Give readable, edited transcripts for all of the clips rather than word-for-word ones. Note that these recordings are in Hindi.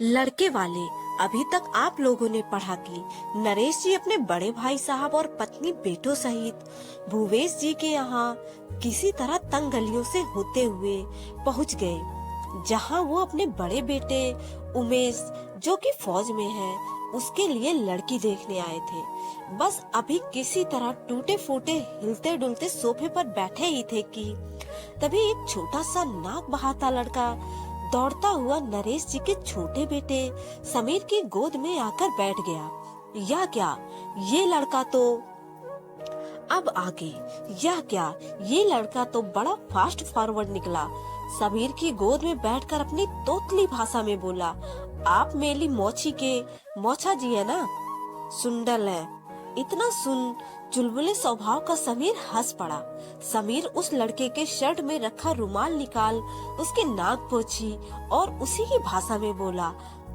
लड़के वाले, अभी तक आप लोगों ने पढ़ा कि नरेश जी अपने बड़े भाई साहब और पत्नी बेटों सहित भूवेश जी के यहाँ किसी तरह तंग गलियों से होते हुए पहुँच गए, जहाँ वो अपने बड़े बेटे उमेश, जो कि फौज में है, उसके लिए लड़की देखने आए थे। बस अभी किसी तरह टूटे फूटे हिलते डुलते सोफे पर बैठे ही थे कि तभी एक छोटा सा नाक बहाता लड़का दौड़ता हुआ नरेश जी के छोटे बेटे समीर की गोद में आकर बैठ गया। या क्या, ये लड़का तो अब आगे, यह क्या, ये लड़का तो बड़ा फास्ट फॉरवर्ड निकला। समीर की गोद में बैठकर अपनी तोतली भाषा में बोला, आप मेरी मोछा जी है ना? सुंडल है। इतना सुन चुलबुले स्वभाव का समीर हंस पड़ा। समीर उस लड़के के शर्ट में रखा रुमाल निकाल उसके नाक पोंछी और उसी की भाषा में बोला,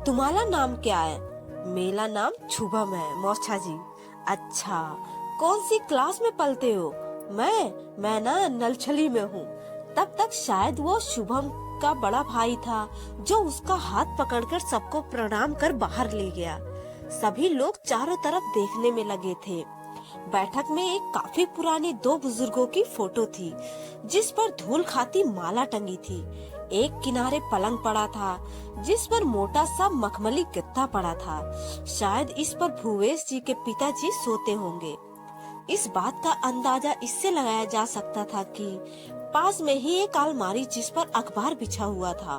तुम्हारा नाम क्या है? मेरा नाम शुभम है मोछा जी। अच्छा, कौन सी क्लास में पढ़ते हो? मैं ना नलछली में हूँ। तब तक शायद वो शुभम का बड़ा भाई था, जो उसका हाथ पकड़कर सबको प्रणाम कर बाहर ले गया। सभी लोग चारों तरफ देखने में लगे थे। बैठक में एक काफी पुरानी दो बुजुर्गों की फोटो थी, जिस पर धूल खाती माला टंगी थी। एक किनारे पलंग पड़ा था, जिस पर मोटा सा मखमली गद्दा पड़ा था। शायद इस पर भूवेश जी के पिताजी सोते होंगे। इस बात का अंदाजा इससे लगाया जा सकता था कि पास में ही एक अलमारी, जिस पर अखबार बिछा हुआ था,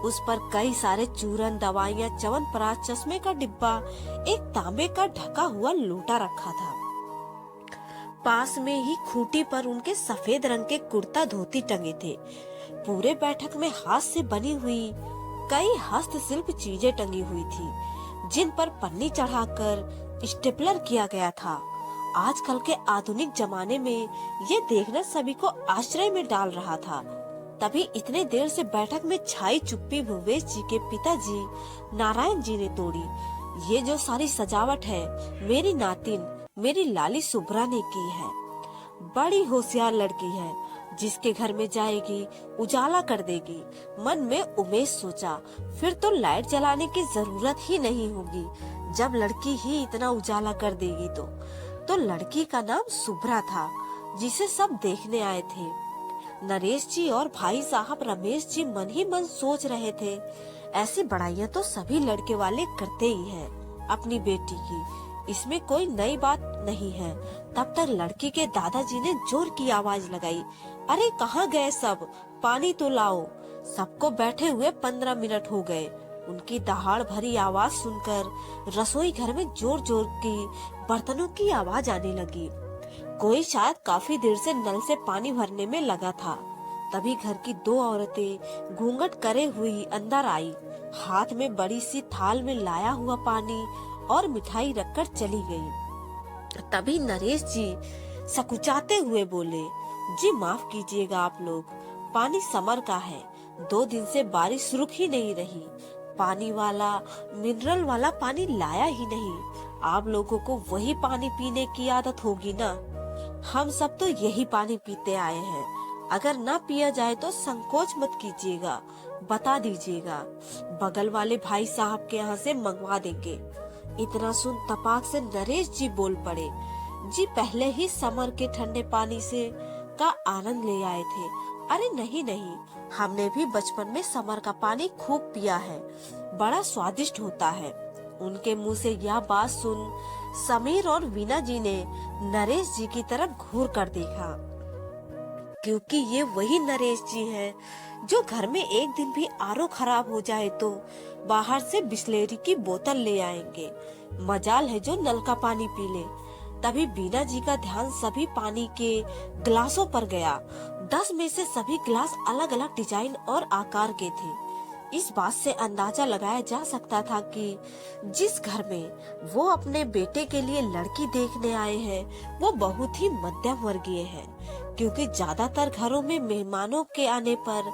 उस पर कई सारे चूरन, दवाइयाँ, च्यवनप्राश, चश्मे का डिब्बा, एक तांबे का ढका हुआ लोटा रखा था। पास में ही खूंटी पर उनके सफेद रंग के कुर्ता धोती टंगे थे। पूरे बैठक में हाथ से बनी हुई कई हस्तशिल्प चीजें टंगी हुई थी, जिन पर पन्नी चढ़ाकर स्टेपलर किया गया था। आजकल के आधुनिक जमाने में ये देखना सभी को आश्चर्य में डाल रहा था। तभी इतने देर से बैठक में छाई चुप्पी भूवेश जी के पिताजी नारायण जी ने तोड़ी। ये जो सारी सजावट है, मेरी नातिन, मेरी लाली सुभ्रा ने की है। बड़ी होशियार लड़की है, जिसके घर में जाएगी उजाला कर देगी। मन में उमेश सोचा, फिर तो लाइट जलाने की जरूरत ही नहीं होगी। जब लड़की ही इतना उजाला कर देगी तो लड़की का नाम सुभ्रा था, जिसे सब देखने आए थे। नरेश जी और भाई साहब रमेश जी मन ही मन सोच रहे थे, ऐसी बड़ाइयाँ तो सभी लड़के वाले करते ही हैं अपनी बेटी की, इसमें कोई नई बात नहीं है। तब तक लड़की के दादाजी ने जोर की आवाज लगाई, अरे कहाँ गए सब, पानी तो लाओ। सबको बैठे हुए 15 मिनट हो गए। उनकी दहाड़ भरी आवाज सुनकर रसोई घर में जोर जोर की बर्तनों की आवाज आने लगी। कोई शायद काफी देर से नल से पानी भरने में लगा था। तभी घर की दो औरतें घूंघट करे हुई अंदर आई। हाथ में बड़ी सी थाल में लाया हुआ पानी और मिठाई रखकर चली गई। तभी नरेश जी सकुचाते हुए बोले, जी माफ कीजिएगा आप लोग, पानी समर का है। 2 दिन से बारिश रुक ही नहीं रही। पानी वाला, मिनरल वाला पानी लाया ही नहीं। आप लोगों को वही पानी पीने की आदत होगी ना। हम सब तो यही पानी पीते आए हैं। अगर ना पिया जाए तो संकोच मत कीजिएगा, बता दीजिएगा, बगल वाले भाई साहब के यहाँ से मंगवा देंगे। इतना सुन तपाक से नरेश जी बोल पड़े, जी पहले ही समर के ठंडे पानी से का आनंद ले आए थे। अरे नहीं नहीं, हमने भी बचपन में समर का पानी खूब पिया है, बड़ा स्वादिष्ट होता है। उनके मुंह से यह बात सुन समीर और वीना जी ने नरेश जी की तरफ घूर कर देखा, क्योंकि ये वही नरेश जी हैं जो घर में एक दिन भी आरओ खराब हो जाए तो बाहर से बिस्लेरी की बोतल ले आएंगे। मजाल है जो नल का पानी पी ले। तभी बीना जी का ध्यान सभी पानी के गिलासों पर गया। 10 में से सभी गिलास अलग अलग डिजाइन और आकार के थे। इस बात से अंदाजा लगाया जा सकता था कि जिस घर में वो अपने बेटे के लिए लड़की देखने आए हैं, वो बहुत ही मध्यम वर्गीय है, क्योंकि ज्यादातर घरों में मेहमानों के आने पर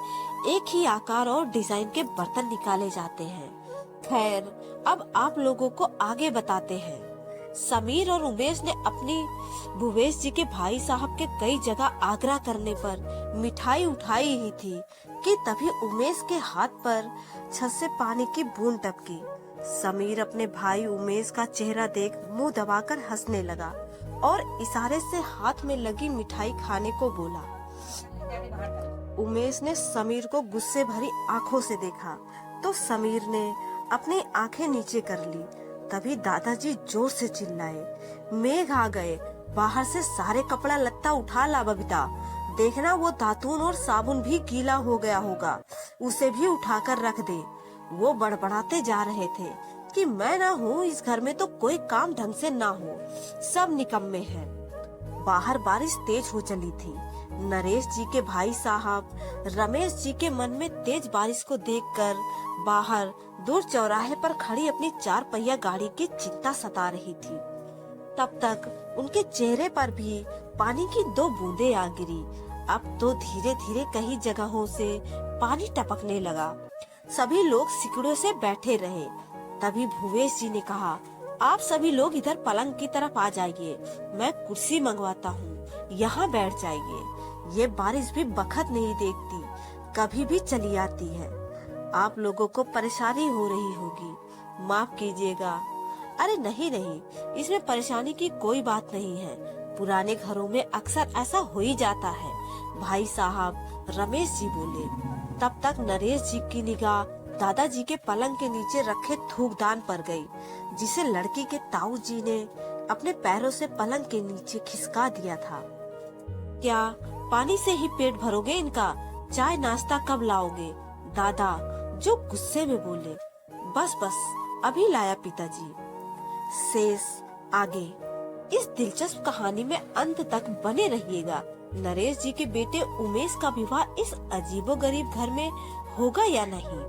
एक ही आकार और डिजाइन के बर्तन निकाले जाते हैं। खैर, अब आप लोगों को आगे बताते हैं। समीर और उमेश ने अपनी भूवेश जी के भाई साहब के कई जगह आग्रह करने पर मिठाई उठाई ही थी कि तभी उमेश के हाथ पर छत से पानी की बूंद टपकी। समीर अपने भाई उमेश का चेहरा देख मुंह दबाकर हंसने लगा और इशारे से हाथ में लगी मिठाई खाने को बोला। उमेश ने समीर को गुस्से भरी आंखों से देखा तो समीर ने अपनी आंखें नीचे कर ली। तभी दादाजी जोर से चिल्लाए, मेघ आ गए, बाहर से सारे कपड़ा लत्ता उठा ला बबीता, देखना वो दातून और साबुन भी गीला हो गया होगा, उसे भी उठाकर रख दे। वो बड़बड़ाते जा रहे थे कि मैं ना हूँ इस घर में तो कोई काम ढंग से ना हो, सब निकम्मे हैं। बाहर बारिश तेज हो चली थी। नरेश जी के भाई साहब रमेश जी के मन में तेज बारिश को देखकर बाहर दूर चौराहे पर खड़ी अपनी 4 पहिया गाड़ी की चिंता सता रही थी। तब तक उनके चेहरे पर भी पानी की 2 बूंदें आ गिरी। अब तो धीरे धीरे कई जगहों से पानी टपकने लगा। सभी लोग सिकड़ों से बैठे रहे। तभी भूवेश जी ने कहा, आप सभी लोग इधर पलंग की तरफ आ जाइए, मैं कुर्सी मंगवाता हूँ, यहाँ बैठ जाइए। ये बारिश भी बखत नहीं देखती, कभी भी चली आती है। आप लोगों को परेशानी हो रही होगी, माफ कीजिएगा। अरे नहीं नहीं, इसमें परेशानी की कोई बात नहीं है, पुराने घरों में अक्सर ऐसा हो ही जाता है, भाई साहब, रमेश जी बोले। तब तक नरेश जी की निगाह दादाजी के पलंग के नीचे रखे थूकदान पर गई, जिसे लड़की के ताऊ जी ने अपने पैरों से पलंग के नीचे खिसका दिया था। क्या पानी से ही पेट भरोगे इनका? चाय नाश्ता कब लाओगे? दादा जो गुस्से में बोले। बस बस अभी लाया पिताजी। शेष आगे। इस दिलचस्प कहानी में अंत तक बने रहिएगा। नरेश जी के बेटे उमेश का विवाह इस अजीबोगरीब घर में होगा या नहीं?